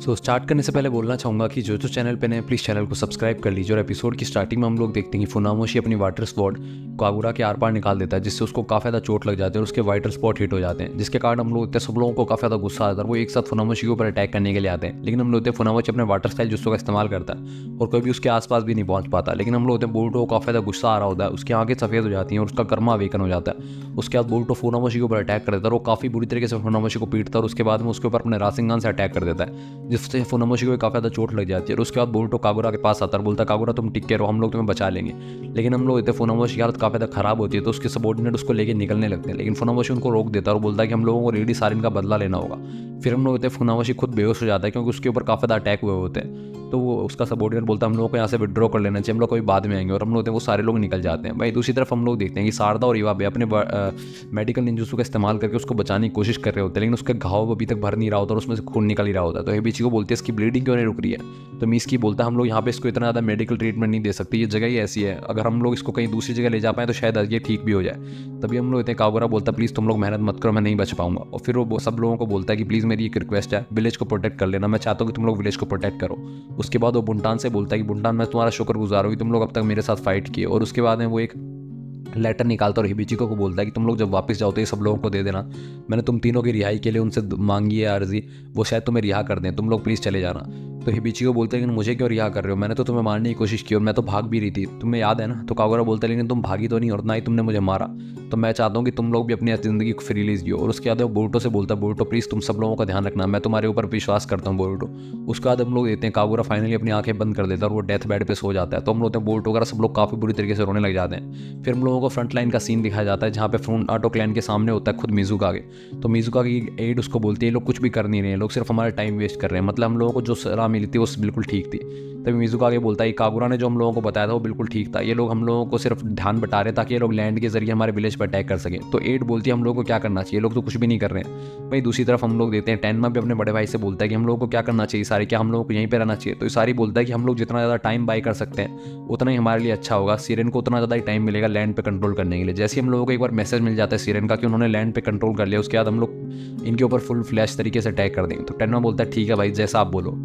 Start करने से पहले बोलना चाहूँगा कि जो चैनल पे नए प्लीज़ चैनल को सब्सक्राइब कर लीजिए। और एपिसोड की स्टार्टिंग में हम लोग देखते हैं कि फुनामोशी अपनी वाटर स्वॉर्ड कागुरा के आर पार निकाल देता है, जिससे उसको काफ़ी ज़्यादा चोट लग जाती है और उसके वाइटल स्पॉट हिट हो जाते हैं, जिसके कारण हम लोग इतने सब लोगों को काफ़ी ज़्यादा गुस्सा आता है और वो एक साथ फुनामोशी के ऊपर अटैक करने के लिए आते हैं। लेकिन हम लोग फुनामोशी अपने वाटर स्टाइल जुस्सो का इस्तेमाल करता है और कोई भी उसके आसपास भी नहीं पहुंच पाता। लेकिन हम लोग बोरुटो को काफ़ी ज़्यादा गुस्सा आ रहा होता है, उसकी आंखें सफ़ेद हो जाती हैं और उसका कर्मा अवेकन हो जाता है। उसके बाद बोरुटो फुनामोशी के ऊपर अटैक कर देता है और वो काफ़ी बुरी तरीके से फुनामोशी को पीटता है और उसके बाद में उसके ऊपर अपने रासिंगन से अटैक कर देता है, जिससे फुनामोशी को काफ़ी ज़्यादा चोट लग जाती है। और उसके बाद बोरुटो कागुरा के पास आता है और बोलता है कागुरा तुम टिक के रहो, हम लोग तुम्हें बचा लेंगे। लेकिन हम लोग इतने फुनामोशी की हालत काफ़ी ज़्यादा खराब होती है तो उसके सबॉर्डिनेट उसको लेके निकलने लगते हैं, लेकिन फुनामोशी उनको रोक देता है और बोलता है कि हम लोगों को रेडी सारिन का बदला लेना होगा। फिर हम लोग इतने फुनामोशी खुद बेहोश हो जाता है क्योंकि उसके ऊपर काफ़ी ज़्यादा अटैक हुए होते हैं। तो वो उसका सबॉर्डिनेट बोलता है हम लोगों को यहाँ से विड्रॉ कर लेना चाहिए, हम लोग कभी बाद में आएंगे। और हम लोग वो सारे लोग निकल जाते हैं। भाई दूसरी तरफ हम लोग देखते हैं कि सारदा और इवाबे अपने मेडिकल निंजुत्सु का इस्तेमाल करके उसको बचाने की कोशिश कर रहे होते हैं, लेकिन उसका घाव अभी तक भर नहीं रहा होता और उसमें से खून निकल ही रहा होता है। तो हेबिची को बोलते हैं इसकी ब्लीडिंग क्यों नहीं रुक रही है। तो मीस्की बोलता है हम लोग यहाँ पे इसको इतना ज़्यादा मेडिकल ट्रीटमेंट नहीं दे सकते, ये जगह ही ऐसी है, अगर हम लोग इसको कहीं दूसरी जगह ले जा पाएँ तो शायद ये ठीक भी हो जाए। तभी हम लोग इतने कागुरा बोलता है प्लीज़ तुम लोग मेहनत मत करो, मैं नहीं बच पाऊंगा। और फिर वो सब लोगों को बोलता है कि प्लीज़ मेरी एक रिक्वेस्ट है, विलेज को प्रोटेक्ट कर लेना, मैं चाहता हूँ कि तुम लोग विलेज को प्रोटेक्ट करो। उसके बाद वो बुंटान से बोलता है कि बुंटान मैं तुम्हारा शुक्रगुजार हूँ कि तुम लोग अब तक मेरे साथ फाइट किए। और उसके बाद में वो एक लेटर निकालता और हिबिचिको को बोलता है कि तुम लोग जब वापस जाओ तो ये सब लोगों को दे देना, मैंने तुम तीनों की रिहाई के लिए उनसे मांगी है अर्जी, वो शायद तुम्हें रिहा कर दें, तुम लोग प्लीज़ चले जाना। तो हिबिचिको बोलते हैं कि मुझे क्यों रिहा कर रहे हो, मैंने तो तुम्हें मारने की कोशिश की और मैं तो भाग भी रही थी, तुम्हें याद है ना। तो कागुरा बोलता है लेकिन तुम भागी तो नहीं और ना ही तुमने मुझे मारा, तो मैं चाहता हूँ कि तुम लोग भी अपनी ज़िंदगी को फ्रीली जियो। और उसके बाद वो बोरुटो से बोलता है बोरुटो प्लीज़ तुम सब लोगों का ध्यान रखना, मैं तुम्हारे ऊपर विश्वास करता हूँ बोरुटो। उसके बाद हम लोग देते हैं कागुरा फाइनली अपनी आंखें बंद कर देता है और वो डेथ बेड पे सो जाता है। तो हम लोग बोरुटो वगैरह सब लोग काफ़ी बुरी तरीके से रोने लग जाते हैं। फिर हम लोगों को फ्रंट लाइन का सीन दिखाया जाता है जहाँ पे फुनाटो क्लैन के सामने होता है खुद मिजुका के। तो मिजुका की एड उसको बोलती है ये लोग कुछ भी कर नहीं रहे हैं, लोग सिर्फ हमारा टाइम वेस्ट कर रहे हैं, मतलब हम लोगों को जो सलाह मिली थी वो बिल्कुल ठीक थी। तभी मिजुका के बोलता है कागुरा ने जो हम लोगों को बताया था वो बिल्कुल ठीक था, ये लोग हम लोगों को सिर्फ ध्यान बटा रहे हैं ताकि ये लोग लैंड के जरिए हमारे विलेज पर अटैक कर सकें। तो एड बोलती है हम लोगों को क्या करना चाहिए, लोग तो कुछ भी नहीं कर रहे हैं। वहीं दूसरी तरफ हम लोग देते हैं टेनमा भी अपने बड़े भाई से बोलता है कि हम लोगों को क्या करना चाहिए सारी, क्या हम लोगों को यहीं पर रहना चाहिए। तो सारी बोलता है कि हम लोग जितना ज़्यादा टाइम बाय कर सकते हैं उतना ही हमारे लिए अच्छा होगा, सीरेन को उतना ज़्यादा ही टाइम मिलेगा लैंड पे कंट्रोल करने के लिए। जैसे हम लोगों को एक बार मैसेज मिल जाता है सीरेन का कि उन्होंने लैंड पे कंट्रोल कर लिया, उसके बाद हम लोग इनके ऊपर फुल फ्लैश तरीके से अटैक कर देंगे। तो टेनमा बोलता है ठीक है भाई जैसा आप बोलो।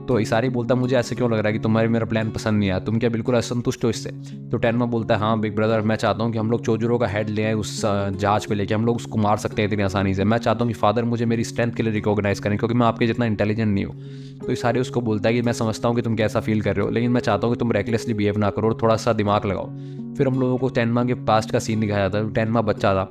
तो इसारी बोलता है मुझे ऐसे क्यों लग रहा है कि तुम्हारे मेरा प्लान पसंद नहीं आया, तुम क्या बिल्कुल असंतुष्ट हो इससे। तो टेनमा बोलता है हाँ बिग ब्रदर, मैं चाहता हूँ कि हम लोग चोजुरो का हेड ले आए उस जहाज पे लेके, हम लोग उसको मार सकते हैं इतनी आसानी से। मैं चाहता हूँ कि फादर मुझे मेरी स्ट्रेंथ के लिए रिकॉग्नाइज करें क्योंकि मैं आपके जितना इंटेलिजेंट नहीं हूँ। तो इसारी उसको बोलता है कि मैं समझता हूँ कि तुम कैसा फील कर रहे हो, लेकिन मैं चाहता हूँ कि तुम रेकलेसली बिहेव ना करो और थोड़ा सा दिमाग लगाओ। फिर हम लोगों को टेनमा के पास्ट का सीन दिखाया जाता है। टेनमा बच्चा था,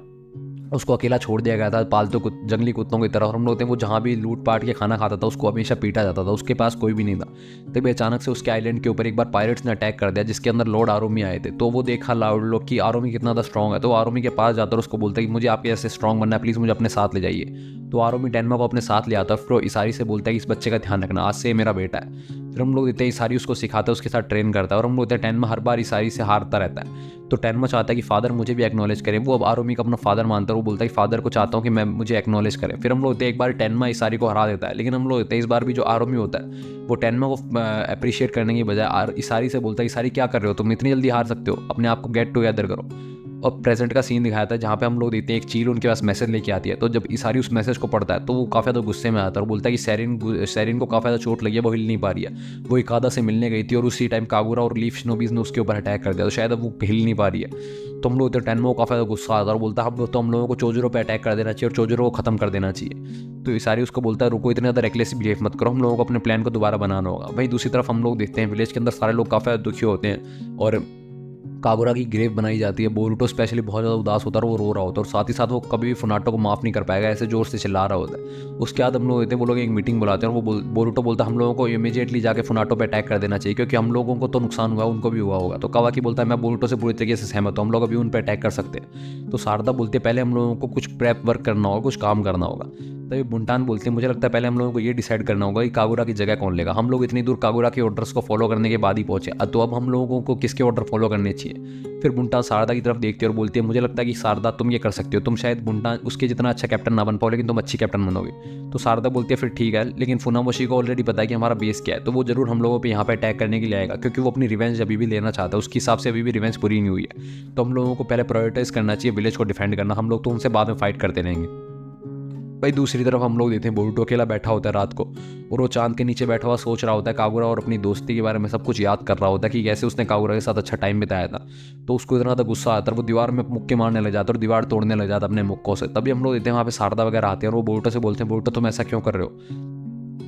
उसको अकेला छोड़ दिया गया था पालतू जंगली कुत्तों की तरह। और हम लोग थे वो जहाँ भी लूट पाट के खाना खाता था उसको हमेशा पीटा जाता था, उसके पास कोई भी नहीं था। तभी अचानक से उसके आइलैंड के ऊपर एक बार पायरेट्स ने अटैक कर दिया जिसके अंदर लॉर्ड आरोमी आए थे। तो वो देखा लोग कि आरोमी कितना ज़्यादा स्ट्रॉन्ग है, तो आरोमी के पास जाता है और उसको बोलता है कि मुझे आपके ऐसे स्ट्रॉन्ग बनना है, प्लीज़ मुझे अपने साथ ले जाइए। तो आरोमी टेनमा को अपने साथ ले आता है। फिर वो इसारी से बोलता है कि इस बच्चे का ध्यान रखना, आज से मेरा बेटा है। फिर हम लोग देते हैं इसारी उसको सिखाता है, उसके साथ ट्रेन करता है। और हम लोग देते हैं टेनमा हर बार इसारी से हारता रहता है। तो टेनमा चाहता है कि फादर मुझे भी एक्नॉलेज करें, वो अब आरोमी का अपना फादर मानता है। वो बोलता है कि फादर को चाहता हूँ कि मैं मुझे एक्नॉलेज करें। फिर हम लोग एक बार टेनमा इसारी को हरा देता है, लेकिन हम लोग इस बार भी जो आरोमी होता है वो टेनमा को अप्रिशिएट करने की बजाय इसारी से बोलता है इसारी क्या कर रहे हो तुम, इतनी जल्दी हार सकते हो, अपने आप को गेट टुगेदर करो। और प्रेजेंट का सीन दिखाया था जहाँ पे हम लोग देखते हैं एक चील उनके पास मैसेज लेके आती है। तो जब इसारी उस मैसेज को पढ़ता है तो वो काफ़ी ज़्यादा गुस्से में आता है और बोलता है कि सैरिन को काफ़ी ज़्यादा चोट लगी है, वो हिल नहीं पा रही है, वो इकादा से मिलने गई थी और उसी टाइम कागुरा और लीफ शिनोबीज ने उसके ऊपर अटैक कर दिया, तो शायद अब वो हिल नहीं पा रही है। तो हम लोग तो टेनमा को काफ़ी ज़्यादा गुस्सा आता है और बोलता है हम लोगों को चोजुरो पे अटैक कर देना चाहिए और चोजुरो को खत्म कर देना चाहिए। तो इसारी उसको बोलता है रुको, इतने ज़्यादा रेकलेस बिहेव मत करो, हम लोगों को अपने प्लान को दोबारा बनाना होगा। भाई दूसरी तरफ हम लोग देखते हैं विलेज के अंदर सारे लोग काफ़ी दुखी होते हैं और कागुरा की ग्रेव बनाई जाती है। बोरुटो स्पेशली बहुत ज़्यादा उदास होता है और वो रो रहा होता है और साथ ही साथ वो कभी भी फुनाटो को माफ़ नहीं कर पाएगा, ऐसे जोर से चिल्ला रहा होता है। उसके बाद हम लोग होते हैं वो लोग एक मीटिंग बुलाते हैं और वो बोरुटो बोलता है हम लोगों को इमीडिएटली जाके फुनाटो पे अटैक कर देना चाहिए क्योंकि हम लोगों को तो नुकसान हुआ उनको भी हुआ होगा। तो कावाकी बोलता है मैं बोरुटो से पूरी तरीके से सहमत हूँ, हम लोग अभी उन पर अटैक कर सकते हैं। तो शारदा बोलती है पहले हम लोगों को कुछ प्रेप वर्क करना होगा, कुछ काम करना होगा। तभी बुंटान बोलती है मुझे लगता है पहले हम लोगों को ये डिसाइड करना होगा कि कागुरा की जगह कौन लेगा, हम लोग इतनी दूर कागुरा के ऑर्डर्स को फॉलो करने के बाद ही पहुंचे, तो अब हम लोगों को किसके ऑर्डर फॉलो करने चाहिए। फिर बुंटान शारदा की तरफ देखती है और बोलती है मुझे लगता है कि शारदा तुम ये कर सकती हो, तुम शायद बुंटान उसके जितना अच्छा कैप्टन ना बन पाओ लेकिन तुम अच्छी कैप्टन बनोगे। तो शारदा बोलती है फिर ठीक है, लेकिन फुनामोशी को ऑलरेडी पता है कि हमारा बेस क्या है, तो वो जरूर हम लोगों पर यहाँ पर अटैक करने के लिए आएगा क्योंकि वो अपनी रिवेंज अभी भी लेना चाहता है, उसके हिसाब से अभी भी रिवेंज पूरी नहीं हुई है। तो हम लोगों को पहले प्रायोरिटाइज करना चाहिए विलेज को डिफेंड करना, हम लोग तो उनसे बाद में फाइट करते रहेंगे। भाई दूसरी तरफ हम लोग देखते हैं बोरुतो अकेला बैठा होता है रात को, और वो चांद के नीचे बैठा हुआ सोच रहा होता है कागुरा और अपनी दोस्ती के बारे में सब कुछ याद कर रहा होता है कि कैसे उसने कागुरा के साथ अच्छा टाइम बिताया था। तो उसको इतना ज़्यादा गुस्सा आता है, वो दीवार में मुक्के मारने लग जाता है और दीवार तोड़ने लग जाता है अपने मुक्कों से। तभी हम लोग देखते हैं वहाँ पे शारदा वगैरह आते हैं और वो बोरुतो से बोलते हैं, बोरुतो तुम ऐसा क्यों कर रहे हो,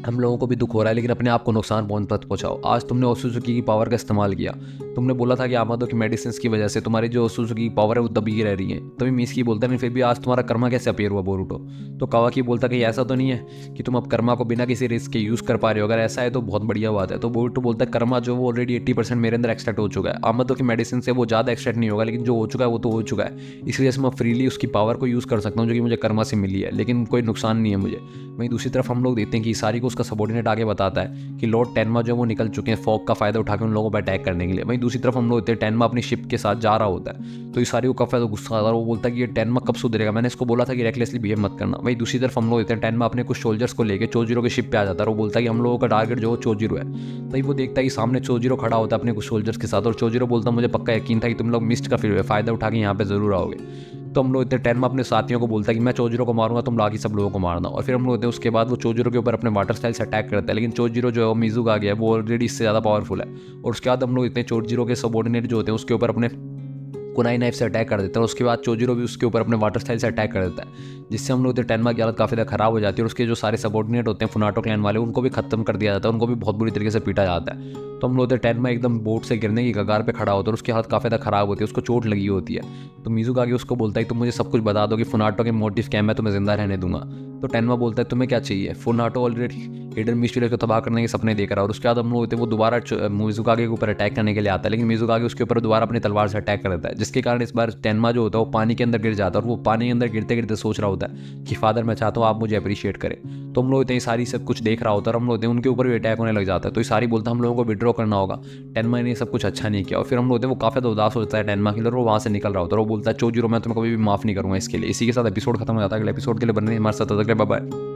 हम लोगों को भी दुख हो रहा है लेकिन अपने आप को नुकसान मत पहुंचाओ। आज तुमने ओसुजुकी की पावर का इस्तेमाल किया, तुमने बोला था कि आमादो की मेडिसिन की वजह से तुम्हारी जो ओसुजुकी की पावर है वो दबी रह रही है। तभी मीस्की बोलता है, नहीं फिर भी आज तुम्हारा कर्मा कैसे अपीयर हुआ बोरुतो। तो कावाकी बोलता है कि ऐसा तो नहीं है कि तुम अब कर्मा को बिना किसी रिस्क के यूज़ कर पा रहे हो, अगर ऐसा है तो बहुत बढ़िया बात है। तो बोरुतो बोलता है कर्मा जो वो ऑलरेडी 80% मेरे अंदर एक्सट्रैक्ट हो चुका है, आमादो की मेडिसिन से वो ज़्यादा एक्सट्रैक्ट नहीं होगा, लेकिन जो हो चुका है वो तो हो चुका है। इस वजह से मैं फ्रीली उसकी पावर को यूज़ कर सकता हूँ जो कि मुझे कर्मा से मिली है, लेकिन कोई नुकसान नहीं है मुझे। वहीं दूसरी तरफ हम लोग देखते हैं कि सारी को उसका सबॉर्डिनेट आगे बताता है कि लॉर्ड टेनमा जो वो निकल चुके हैं फॉग का फायदा उठा के उन लोगों पर अटैक करने के लिए। वहीं दूसरी तरफ हम लोग देखते हैं टेनमा अपनी शिप के साथ जा रहा होता है, तो इस सारी को काफी ज्यादा गुस्सा आता है और वो बोलता है कि ये टेनमा कब सुधरेगा, मैंने इसको बोला था कि रेकलेसली बिहेव मत करना। वहीं दूसरी तरफ हम लोग देखते हैं टेनमा अपने कुछ सोल्जर्स को लेकर चोजिरो के शिप पे आ जाता है और वो बोलता है कि हम लोगों का टारगेट जो चोजिरो है। तभी वो देखता है कि सामने चोजिरो खड़ा होता है अपने कुछ सोल्जर्स के साथ, और चोजिरो बोलता है मुझे पक्का यकीन था कि तुम लोग मिस्ट का फिर फायदा उठा के यहाँ पे जरूर आओगे। तो हम लोग इतने टेनमा अपने साथियों को बोलता है कि मैं चोजिरो को मारूंगा, तुम बाकी सब लोगों को मारना। और फिर हम लोग उसके बाद वो चोजिरो के ऊपर अपने वाटर स्टाइल से अटैक करता है, लेकिन चोजिरो जो है वो मिजुका गया है, वो ऑलरेडी इससे ज़्यादा पावरफुल है। और उसके बाद हम लोग इतने चोजिरो के सबॉर्डिनेट जो होते हैं उसके ऊपर अपने कुनाई नाइफ से अटैक कर देता है, और उसके बाद चोजिरो भी उसके ऊपर अपने वाटर स्टाइल से अटैक कर देता है, जिससे हम लोग टेनमा की हालत काफ़ी ज़्यादा खराब हो जाती है। और उसके जो सारे सबॉर्डिनेट होते हैं फुनाटो क्लैन वाले उनको भी खत्म कर दिया जाता है, उनको भी बहुत बुरी तरीके से पीटा जाता है। तो हम लोग टेनमा एकदम बोट से गिरने की कगार पे खड़ा होता है और उसकी हालत काफ़ी ज़्यादा खराब होती है, उसको चोट लगी होती है। तो मिजुका उसको बोलता है तुम मुझे सब कुछ बता दो कि फुनाटो के मोटिव क्या है, मैं तुम्हें जिंदा रहने दूंगा। तो टेनमा बोलता है तुम्हें क्या चाहिए, फुनाटो ऑलरेडी हिडन मिस्ट्री को तबाह करने के सपने देख रहा है। और उसके बाद हम लोग वो दोबारा मिजुकागे के ऊपर अटैक करने के लिए आता है, लेकिन मिजुकागे उसके ऊपर दोबारा अपनी तलवार से अटैक कर देता है, जिसके कारण इस बार टेनमा जो होता है वो पानी के अंदर गिर जाता है। और वो पानी के अंदर गिरते गिरते सोच रहा होता है कि फादर मैं चाहता हूँ आप मुझे अप्रिशिएट करें। तो हम लोग इतनी सारी सब कुछ देख रहा होता है और हम लोग उनके ऊपर भी अटैक होने लग जाता है। तो ये सारी बोलता है हम लोगों को विड्रॉ करना होगा, टेनमा ने सब कुछ अच्छा नहीं किया। और फिर हम लोग वो काफ़ी उदास होता है टेनमा के लिए, वो वहाँ से निकल रहा होता है। वो बोलता है चोजिरो मैं तुम्हें कभी भी माफ़ नहीं करूँगा इसके लिए। इसी के साथ एपिसोड खत्म हो जाता है। अगले एपिसोड के लिए बने हमारे साथ, बाय बाय।